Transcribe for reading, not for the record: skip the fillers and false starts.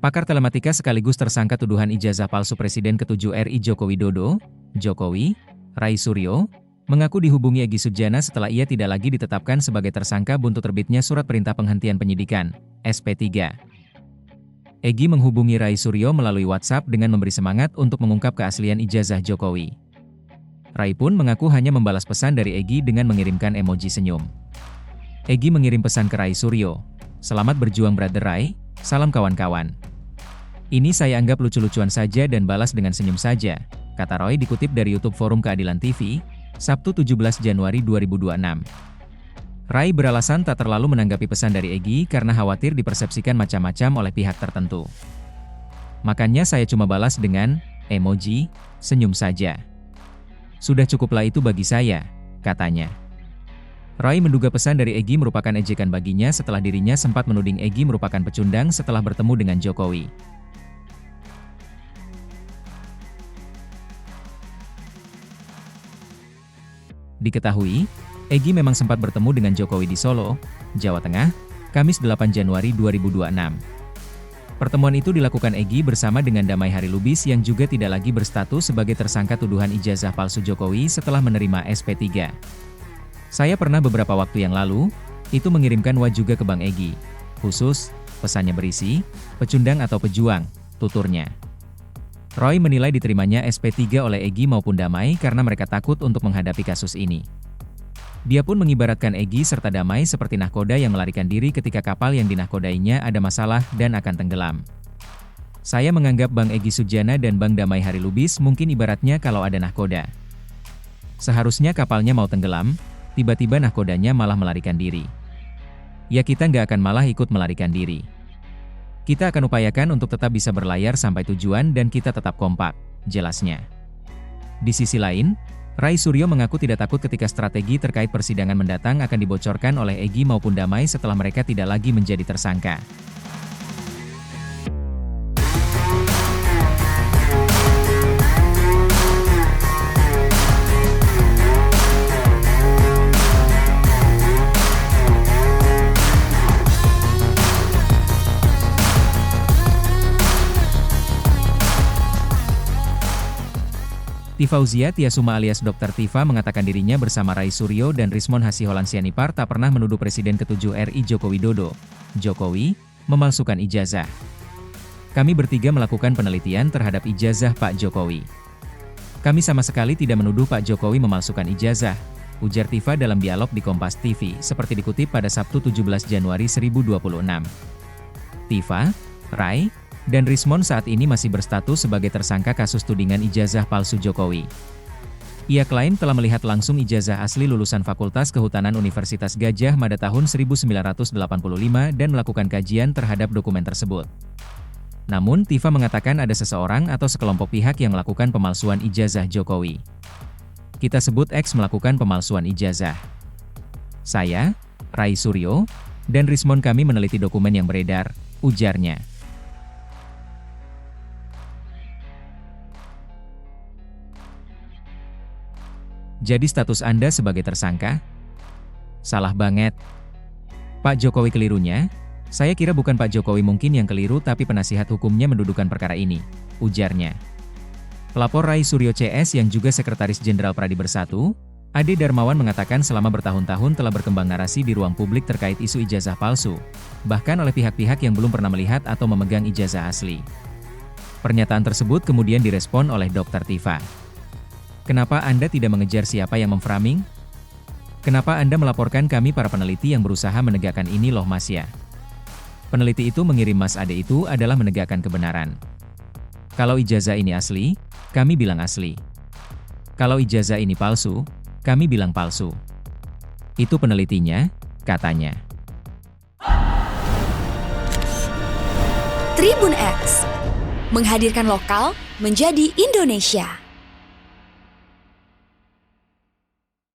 Pakar telematika sekaligus tersangka tuduhan ijazah palsu Presiden ke-7 RI Joko Widodo, Jokowi, Rai Suryo, mengaku dihubungi Egy Sujana setelah ia tidak lagi ditetapkan sebagai tersangka buntut terbitnya Surat Perintah Penghentian Penyidikan, SP3. Egy menghubungi Rai Suryo melalui WhatsApp dengan memberi semangat untuk mengungkap keaslian ijazah Jokowi. Rai pun mengaku hanya membalas pesan dari Egy dengan mengirimkan emoji senyum. Egy mengirim pesan ke Rai Suryo, "Selamat berjuang Brother Rai, salam kawan-kawan. Ini saya anggap lucu-lucuan saja dan balas dengan senyum saja," kata Roy dikutip dari YouTube Forum Keadilan TV, Sabtu 17 Januari 2026. Rai beralasan tak terlalu menanggapi pesan dari Egy karena khawatir dipersepsikan macam-macam oleh pihak tertentu. "Makanya saya cuma balas dengan emoji senyum saja. Sudah cukuplah itu bagi saya," katanya. Roy menduga pesan dari Egy merupakan ejekan baginya setelah dirinya sempat menuding Egy merupakan pecundang setelah bertemu dengan Jokowi. Diketahui, Egy memang sempat bertemu dengan Jokowi di Solo, Jawa Tengah, Kamis 8 Januari 2026. Pertemuan itu dilakukan Egy bersama dengan Damai Harilubis yang juga tidak lagi berstatus sebagai tersangka tuduhan ijazah palsu Jokowi setelah menerima SP3. "Saya pernah beberapa waktu yang lalu, itu mengirimkan juga ke Bang Egy. Khusus, pesannya berisi, pecundang atau pejuang," tuturnya. Roy menilai diterimanya SP3 oleh Egy maupun Damai karena mereka takut untuk menghadapi kasus ini. Dia pun mengibaratkan Egy serta Damai seperti nahkoda yang melarikan diri ketika kapal yang dinahkodainya ada masalah dan akan tenggelam. "Saya menganggap Bang Egy Sujana dan Bang Damai Harilubis mungkin ibaratnya kalau ada nahkoda. Seharusnya kapalnya mau tenggelam, tiba-tiba nahkodanya malah melarikan diri. Ya kita nggak akan malah ikut melarikan diri. Kita akan upayakan untuk tetap bisa berlayar sampai tujuan dan kita tetap kompak," jelasnya. Di sisi lain, Rai Suryo mengaku tidak takut ketika strategi terkait persidangan mendatang akan dibocorkan oleh Egy maupun Damai setelah mereka tidak lagi menjadi tersangka. Tifauzia Tiasuma alias Dr. Tifa mengatakan dirinya bersama Rai Suryo dan Rismon Hasiholan Sianipar tak pernah menuduh Presiden ke-7 RI Joko Widodo, Jokowi, memalsukan ijazah. "Kami bertiga melakukan penelitian terhadap ijazah Pak Jokowi. Kami sama sekali tidak menuduh Pak Jokowi memalsukan ijazah," ujar Tifa dalam dialog di Kompas TV seperti dikutip pada Sabtu 17 Januari 2026. Tifa, Rai, dan Rismon saat ini masih berstatus sebagai tersangka kasus tudingan ijazah palsu Jokowi. Ia klaim telah melihat langsung ijazah asli lulusan Fakultas Kehutanan Universitas Gadjah Mada tahun 1985 dan melakukan kajian terhadap dokumen tersebut. Namun Tifa mengatakan ada seseorang atau sekelompok pihak yang melakukan pemalsuan ijazah Jokowi. "Kita sebut X melakukan pemalsuan ijazah. Saya, Rai Suryo, dan Rismon kami meneliti dokumen yang beredar," ujarnya. "Jadi status Anda sebagai tersangka? Salah banget. Pak Jokowi kelirunya? Saya kira bukan Pak Jokowi mungkin yang keliru tapi penasihat hukumnya mendudukan perkara ini," ujarnya. Pelapor Rai Suryo CS yang juga Sekretaris Jenderal Pradi Bersatu, Ade Darmawan mengatakan selama bertahun-tahun telah berkembang narasi di ruang publik terkait isu ijazah palsu, bahkan oleh pihak-pihak yang belum pernah melihat atau memegang ijazah asli. Pernyataan tersebut kemudian direspon oleh Dr. Tifa. "Kenapa Anda tidak mengejar siapa yang memframing? Kenapa Anda melaporkan kami para peneliti yang berusaha menegakkan ini loh Mas ya? Peneliti itu mengirim Mas Ade itu adalah menegakkan kebenaran. Kalau ijazah ini asli, kami bilang asli. Kalau ijazah ini palsu, kami bilang palsu. Itu penelitinya," katanya. Tribun X menghadirkan lokal menjadi Indonesia.